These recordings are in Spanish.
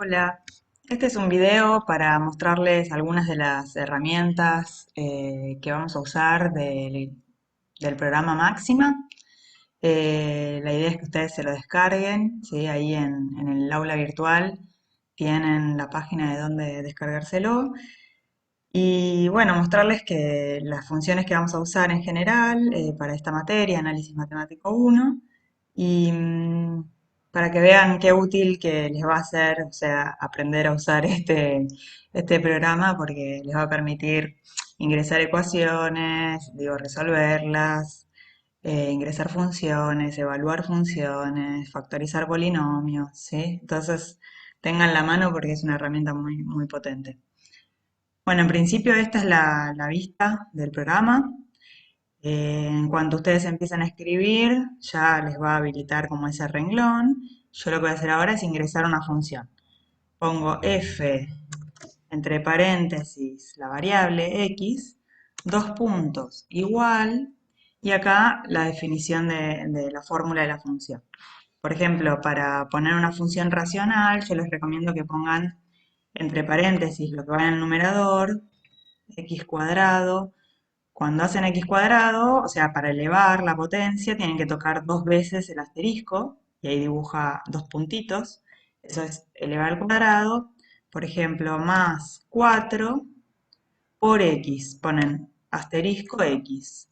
Hola, este es un video para mostrarles algunas de las herramientas que vamos a usar del programa Máxima. La idea es que ustedes se lo descarguen, ¿sí? Ahí en el aula virtual tienen la página de donde descargárselo. Y bueno, mostrarles que las funciones que vamos a usar en general para esta materia, Análisis Matemático 1, y para que vean qué útil que les va a hacer, o sea, aprender a usar este programa porque les va a permitir ingresar ecuaciones, digo, resolverlas, ingresar funciones, evaluar funciones, factorizar polinomios, ¿sí? Entonces, tengan la mano porque es una herramienta muy potente. Bueno, en principio esta es la vista del programa. En cuanto ustedes empiecen a escribir, ya les va a habilitar como ese renglón. Yo lo que voy a hacer ahora es ingresar una función. Pongo f entre paréntesis la variable x, dos puntos, igual, y acá la definición de la fórmula de la función. Por ejemplo, para poner una función racional, yo les recomiendo que pongan entre paréntesis lo que va en el numerador, x cuadrado. Cuando hacen x cuadrado, o sea, para elevar la potencia, tienen que tocar dos veces el asterisco, y ahí dibuja dos puntitos. Eso es elevar al cuadrado. Por ejemplo, más 4 por x. Ponen asterisco x.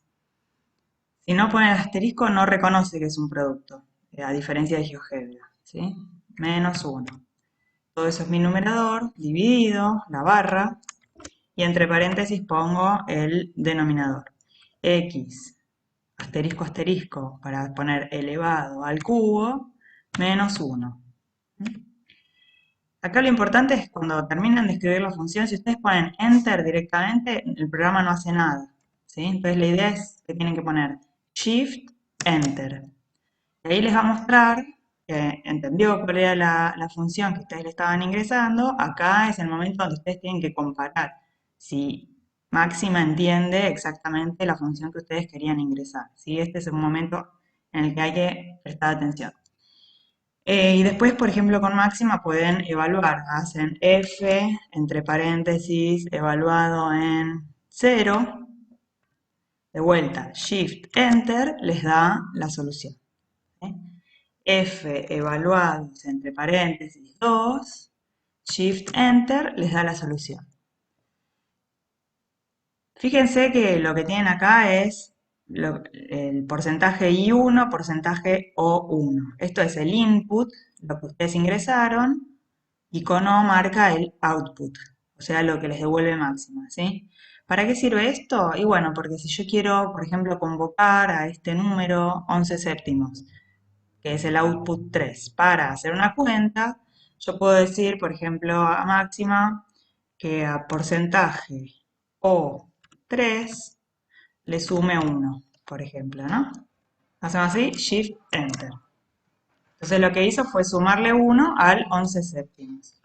Si no ponen asterisco, no reconoce que es un producto, a diferencia de GeoGebra, ¿sí? Menos 1. Todo eso es mi numerador, dividido, la barra, y entre paréntesis pongo el denominador. X, asterisco, asterisco, para poner elevado al cubo, menos 1. Acá lo importante es cuando terminan de escribir la función, si ustedes ponen Enter directamente, el programa no hace nada, ¿sí? Entonces la idea es que tienen que poner Shift, Enter. Y ahí les va a mostrar que entendió cuál era la función que ustedes le estaban ingresando. Acá es el momento donde ustedes tienen que comparar si Máxima entiende exactamente la función que ustedes querían ingresar, ¿sí? Este es un momento en el que hay que prestar atención. Y después, por ejemplo, con Máxima pueden evaluar. Hacen f, entre paréntesis, evaluado en 0. De vuelta, Shift, Enter, les da la solución. ¿Sí? F evaluados entre paréntesis 2, Shift Enter les da la solución. Fíjense que lo que tienen acá es el porcentaje I1, porcentaje O1. Esto es el input, lo que ustedes ingresaron, y con O marca el output, o sea, lo que les devuelve máxima, ¿sí? ¿Para qué sirve esto? Y bueno, porque si yo quiero, por ejemplo, convocar a este número 11 séptimos, que es el output 3. Para hacer una cuenta, yo puedo decir, por ejemplo, a máxima que a porcentaje O3 le sume 1, por ejemplo, ¿no? Hacemos así, Shift Enter. Entonces lo que hizo fue sumarle 1 al 11 séptimos.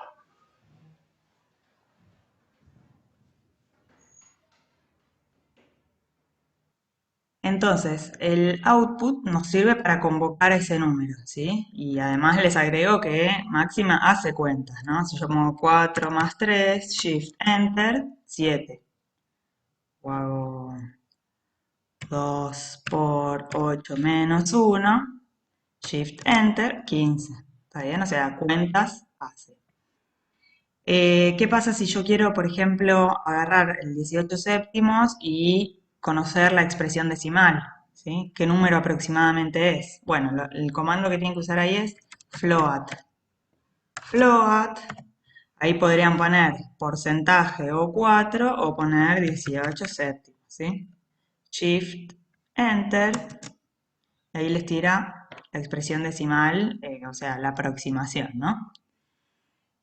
Entonces, el output nos sirve para convocar ese número, ¿sí? Y además les agrego que máxima hace cuentas, ¿no? Si yo pongo 4 más 3, Shift Enter, 7. O hago 2 por 8 menos 1, Shift Enter, 15. ¿Está bien? O sea, cuentas hace. ¿Qué pasa si yo quiero, por ejemplo, agarrar el 18 séptimos y conocer la expresión decimal? ¿Sí? ¿Qué número aproximadamente es? Bueno, el comando que tienen que usar ahí es float. Float, ahí podrían poner porcentaje o 4 o poner 18 séptimos, ¿sí? Shift, Enter, y ahí les tira la expresión decimal, o sea, la aproximación, ¿no?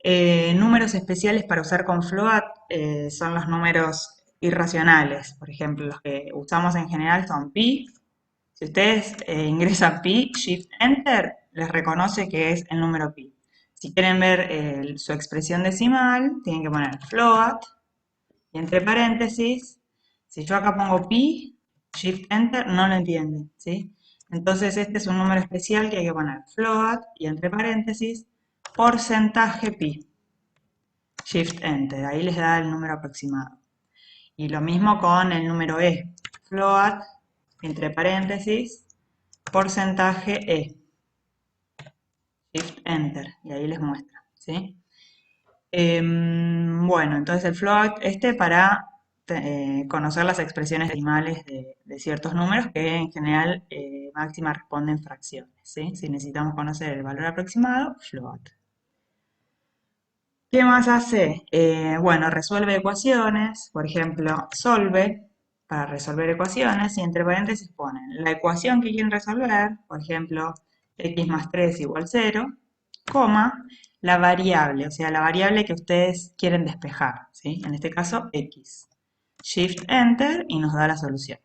Números especiales para usar con float son los números irracionales. Por ejemplo, los que usamos en general son pi. Si ustedes ingresan pi, shift enter, les reconoce que es el número pi. Si quieren ver su expresión decimal, tienen que poner float y entre paréntesis, si yo acá pongo pi, shift enter, no lo entienden, ¿sí? Entonces este es un número especial que hay que poner float y entre paréntesis porcentaje pi. Shift Enter, ahí les da el número aproximado. Y lo mismo con el número E, float, entre paréntesis, porcentaje E, Shift Enter, y ahí les muestra, ¿sí? Bueno, entonces el float para conocer las expresiones decimales de ciertos números que en general máxima responden fracciones, ¿sí? Si necesitamos conocer el valor aproximado, float. ¿Qué más hace? Bueno, resuelve ecuaciones, por ejemplo, solve para resolver ecuaciones y entre paréntesis ponen la ecuación que quieren resolver, por ejemplo, x más 3 igual 0, coma, la variable, o sea, la variable que ustedes quieren despejar, ¿sí? En este caso, x. Shift Enter y nos da la solución.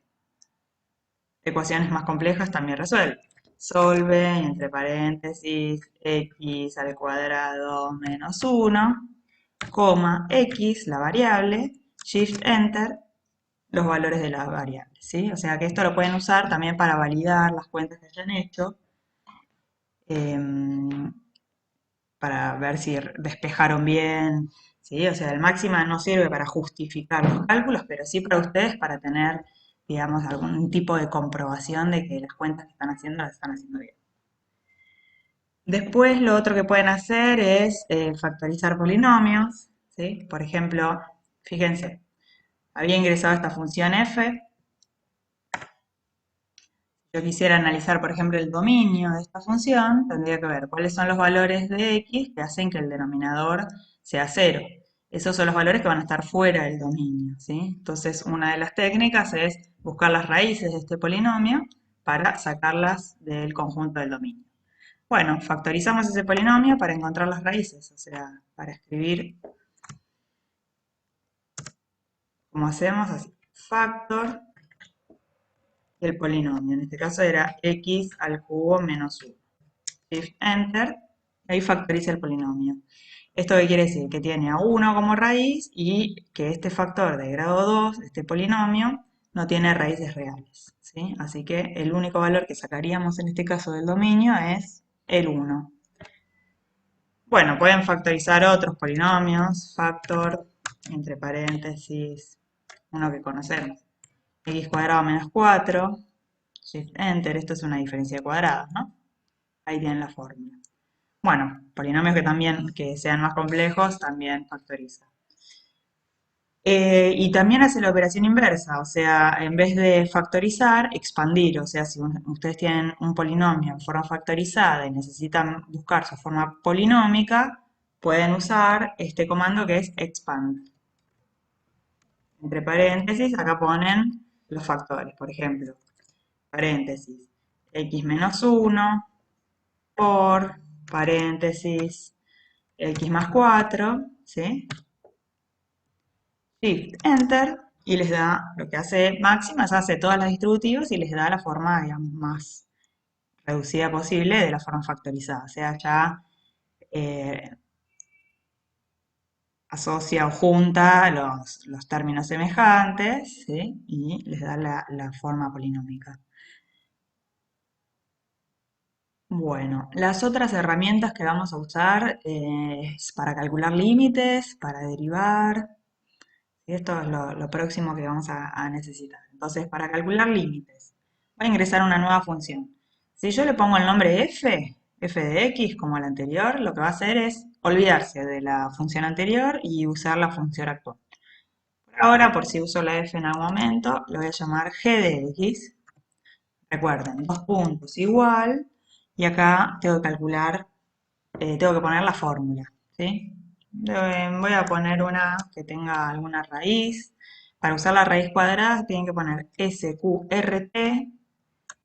Ecuaciones más complejas también resuelve. Solve, entre paréntesis, x al cuadrado menos 1, coma, x, la variable, Shift Enter, los valores de la variable, ¿sí? O sea que esto lo pueden usar también para validar las cuentas que hayan hecho, para ver si despejaron bien, ¿sí? O sea, el máxima no sirve para justificar los cálculos, pero sí para ustedes para tener, digamos, algún tipo de comprobación de que las cuentas que están haciendo las están haciendo bien. Después lo otro que pueden hacer es factorizar polinomios, ¿sí? Por ejemplo, fíjense, había ingresado esta función f. Yo quisiera analizar, por ejemplo, el dominio de esta función, tendría que ver cuáles son los valores de x que hacen que el denominador sea 0. Esos son los valores que van a estar fuera del dominio, ¿sí? Entonces, una de las técnicas es buscar las raíces de este polinomio para sacarlas del conjunto del dominio. Bueno, factorizamos ese polinomio para encontrar las raíces, o sea, para escribir como hacemos así, factor del polinomio. En este caso era x al cubo menos 1. Shift Enter, ahí factoriza el polinomio. ¿Esto qué quiere decir? Que tiene a 1 como raíz y que este factor de grado 2, este polinomio, no tiene raíces reales, ¿sí? Así que el único valor que sacaríamos en este caso del dominio es el 1. Bueno, pueden factorizar otros polinomios, factor, entre paréntesis, uno que conocemos, x cuadrado menos 4, Shift Enter, esto es una diferencia de cuadrados, ¿no? Ahí tienen la fórmula. Bueno, polinomios que también que sean más complejos, también factoriza. Y también hace la operación inversa, o sea, en vez de factorizar, expandir. O sea, si ustedes tienen un polinomio en forma factorizada y necesitan buscar su forma polinómica, pueden usar este comando que es expand. Entre paréntesis, acá ponen los factores, por ejemplo, paréntesis, x menos 1 por paréntesis, x más 4, ¿sí? Shift Enter y les da, lo que hace máximas, hace todas las distributivas y les da la forma, digamos, más reducida posible de la forma factorizada. O sea, ya eh, asocia o junta los términos semejantes, ¿sí? Y les da la forma polinómica. Bueno, las otras herramientas que vamos a usar es para calcular límites, para derivar. Y esto es lo próximo que vamos a necesitar. Entonces, para calcular límites, voy a ingresar una nueva función. Si yo le pongo el nombre f de x como el anterior, lo que va a hacer es olvidarse de la función anterior y usar la función actual. Por ahora, por si uso la f en algún momento, lo voy a llamar g de x. Recuerden, dos puntos igual, y acá tengo que calcular, tengo que poner la fórmula, ¿sí? Voy a poner una que tenga alguna raíz. Para usar la raíz cuadrada tienen que poner SQRT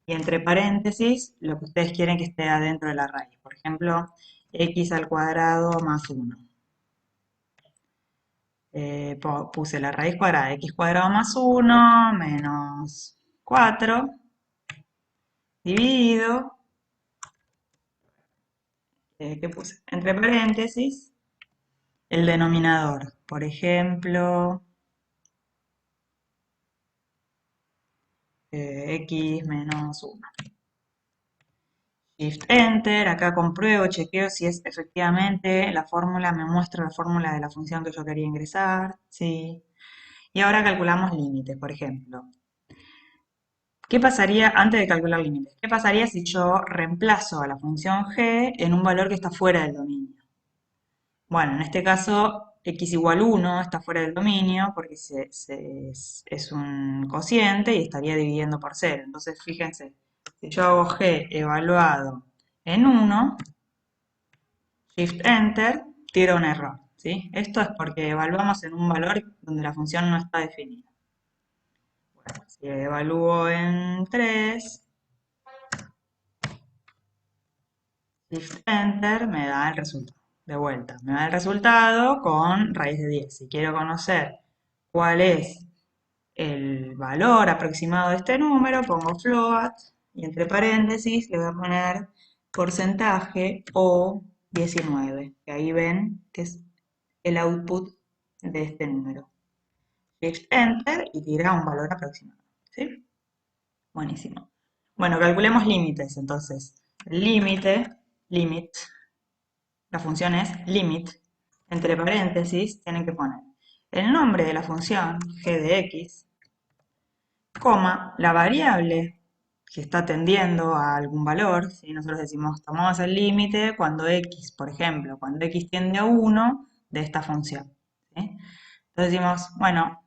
y entre paréntesis lo que ustedes quieren que esté adentro de la raíz. Por ejemplo, x al cuadrado más 1. Puse la raíz cuadrada, x cuadrado más 1 menos 4 dividido, ¿qué puse? Entre paréntesis, el denominador. Por ejemplo, x menos 1. Shift Enter, acá compruebo, chequeo si es efectivamente la fórmula, me muestra la fórmula de la función que yo quería ingresar, sí. Y ahora calculamos límites, por ejemplo. ¿Qué pasaría, antes de calcular límites, qué pasaría si yo reemplazo a la función g en un valor que está fuera del dominio? Bueno, en este caso, x igual 1 está fuera del dominio porque es un cociente y estaría dividiendo por 0. Entonces, fíjense, si yo hago g evaluado en 1, Shift Enter, tira un error, ¿sí? Esto es porque evaluamos en un valor donde la función no está definida. Bueno, si evalúo en 3, Shift Enter me da el resultado. De vuelta, me da el resultado con raíz de 10. Si quiero conocer cuál es el valor aproximado de este número, pongo float y entre paréntesis le voy a poner porcentaje o 19, que ahí ven que es el output de este número. Shift Enter y tira un valor aproximado. ¿Sí? Buenísimo. Bueno, calculemos límites entonces. Límite, limit, la función es limit, entre paréntesis tienen que poner el nombre de la función g de x, coma, la variable que está tendiendo a algún valor, ¿sí? Nosotros decimos, tomamos el límite cuando x, por ejemplo, cuando x tiende a 1 de esta función. ¿Sí? Entonces decimos, bueno,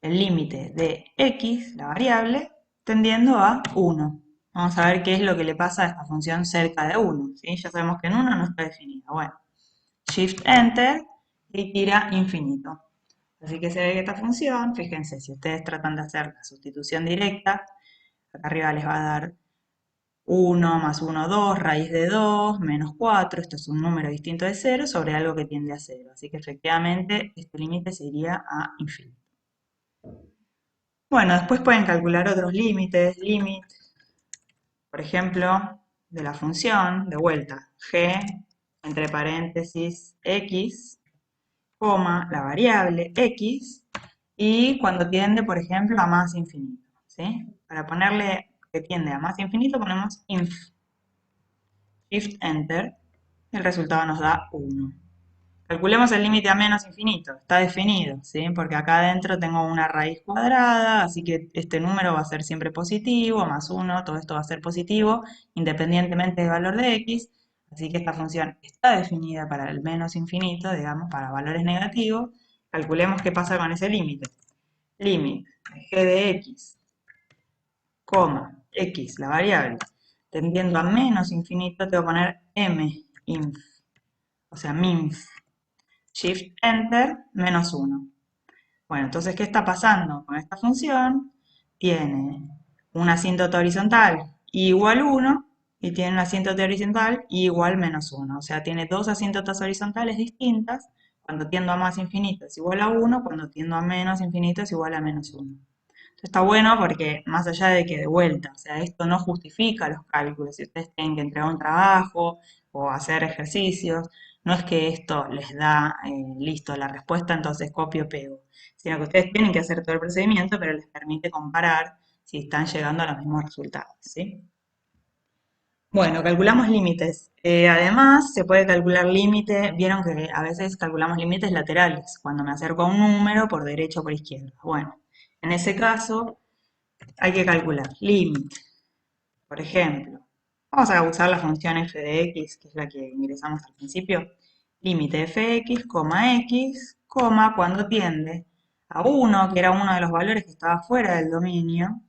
el límite de x, la variable, tendiendo a 1. Vamos a ver qué es lo que le pasa a esta función cerca de 1. ¿Sí? Ya sabemos que en 1 no está definida. Bueno, Shift Enter y tira infinito. Así que se ve que esta función, fíjense, si ustedes tratan de hacer la sustitución directa, acá arriba les va a dar 1 más 1, 2, raíz de 2, menos 4, esto es un número distinto de 0 sobre algo que tiende a 0. Así que efectivamente este límite se iría a infinito. Bueno, después pueden calcular otros límites, limit, por ejemplo, de la función, de vuelta, g, entre paréntesis, x, coma, la variable x, y cuando tiende, por ejemplo, a más infinito, ¿sí? Para ponerle que tiende a más infinito ponemos inf, shift enter, el resultado nos da 1. Calculemos el límite a menos infinito, está definido, ¿sí? Porque acá adentro tengo una raíz cuadrada, así que este número va a ser siempre positivo, más 1, todo esto va a ser positivo, independientemente del valor de x, así que esta función está definida para el menos infinito, digamos, para valores negativos. Calculemos qué pasa con ese límite. Límite g de x, coma, x, la variable, tendiendo a menos infinito, te voy a poner m, inf, o sea, minf. Shift Enter, menos 1. Bueno, entonces, ¿qué está pasando con esta función? Tiene una asíntota horizontal igual 1 y tiene una asíntota horizontal igual menos 1. O sea, tiene dos asíntotas horizontales distintas. Cuando tiendo a más infinito es igual a 1, cuando tiendo a menos infinito es igual a menos 1. Esto está bueno porque más allá de que de vuelta, o sea, esto no justifica los cálculos. Si ustedes tienen que entregar un trabajo o hacer ejercicios, no es que esto les da listo la respuesta, entonces copio pego, sino que ustedes tienen que hacer todo el procedimiento, pero les permite comparar si están llegando a los mismos resultados, ¿sí? Bueno, calculamos límites. Además, se puede calcular límite, vieron que a veces calculamos límites laterales, cuando me acerco a un número por derecha o por izquierda. Bueno, en ese caso hay que calcular límite. Por ejemplo, vamos a usar la función f de x, que es la que ingresamos al principio. Límite fx, x, cuando tiende a 1, que era uno de los valores que estaba fuera del dominio,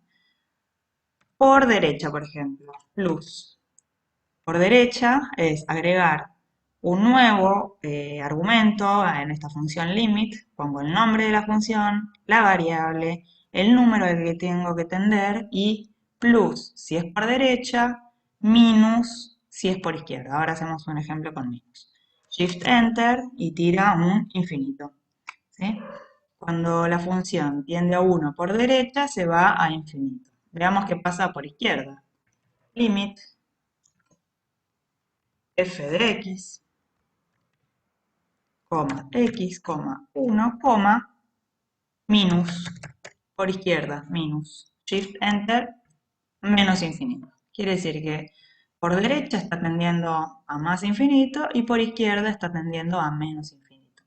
por derecha, por ejemplo, plus. Por derecha es agregar un nuevo argumento en esta función limit, pongo el nombre de la función, la variable, el número al que tengo que tender y plus si es por derecha, minus si es por izquierda. Ahora hacemos un ejemplo con minus. Shift Enter y tira un infinito. ¿Sí? Cuando la función tiende a 1 por derecha, se va a infinito. Veamos qué pasa por izquierda. Limit f de x, x, 1, minus, por izquierda, minus, shift enter, menos infinito. Quiere decir que por derecha está tendiendo a más infinito y por izquierda está tendiendo a menos infinito.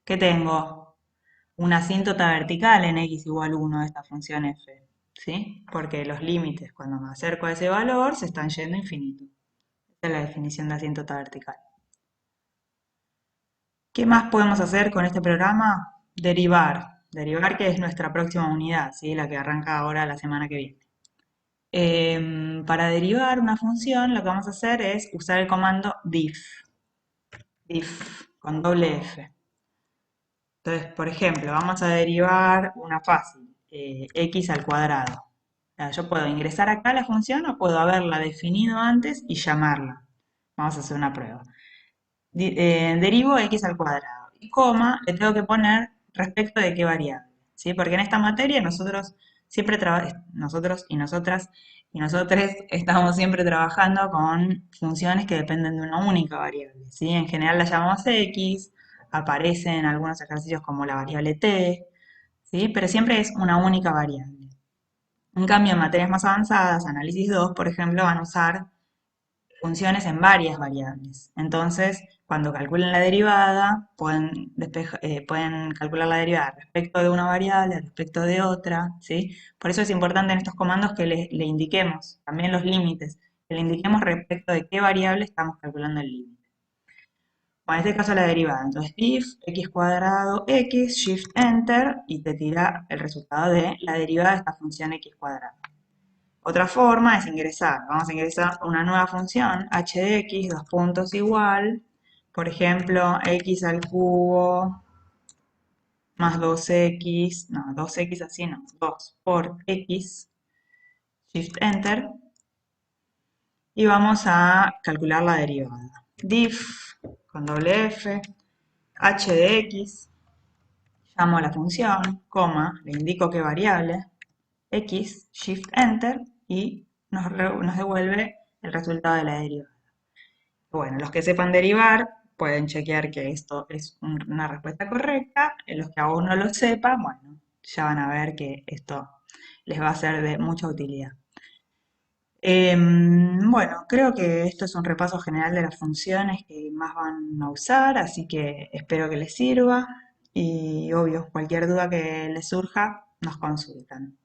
¿Qué tengo? Una asíntota vertical en x igual 1 de esta función f, ¿sí? Porque los límites cuando me acerco a ese valor se están yendo a infinito. Esa es la definición de asíntota vertical. ¿Qué más podemos hacer con este programa? Derivar. Derivar, que es nuestra próxima unidad, ¿sí? La que arranca ahora la semana que viene. Para derivar una función, lo que vamos a hacer es usar el comando diff, con doble F. Entonces, por ejemplo, vamos a derivar una fácil, x al cuadrado. O sea, yo puedo ingresar acá a la función o puedo haberla definido antes y llamarla. Vamos a hacer una prueba. Derivo x al cuadrado y coma le tengo que poner respecto de qué variable, ¿sí? Porque en esta materia nosotros siempre nosotros y nosotras y nosotros estamos siempre trabajando con funciones que dependen de una única variable, ¿sí? En general la llamamos x, aparece en algunos ejercicios como la variable t, ¿sí? Pero siempre es una única variable. En cambio, en materias más avanzadas, análisis 2, por ejemplo, van a usar funciones en varias variables. Entonces, cuando calculen la derivada, pueden calcular la derivada respecto de una variable, respecto de otra, ¿sí? Por eso es importante en estos comandos que le indiquemos también los límites, que le indiquemos respecto de qué variable estamos calculando el límite. Bueno, en este caso la derivada. Entonces, if x cuadrado x, shift enter, y te tira el resultado de la derivada de esta función x cuadrado. Otra forma es ingresar. Vamos a ingresar una nueva función, h de x, dos puntos igual. Por ejemplo, x al cubo más 2x, no, 2x así no, 2 por x, shift enter, y vamos a calcular la derivada. Diff, con doble f, h de x, llamo a la función, coma, le indico qué variable, x, shift enter, y nos devuelve el resultado de la derivada. Bueno, los que sepan derivar pueden chequear que esto es una respuesta correcta. Los que aún no lo sepan, bueno, ya van a ver que esto les va a ser de mucha utilidad. Bueno, creo que esto es un repaso general de las funciones que más van a usar, así que espero que les sirva y obvio, cualquier duda que les surja, nos consultan.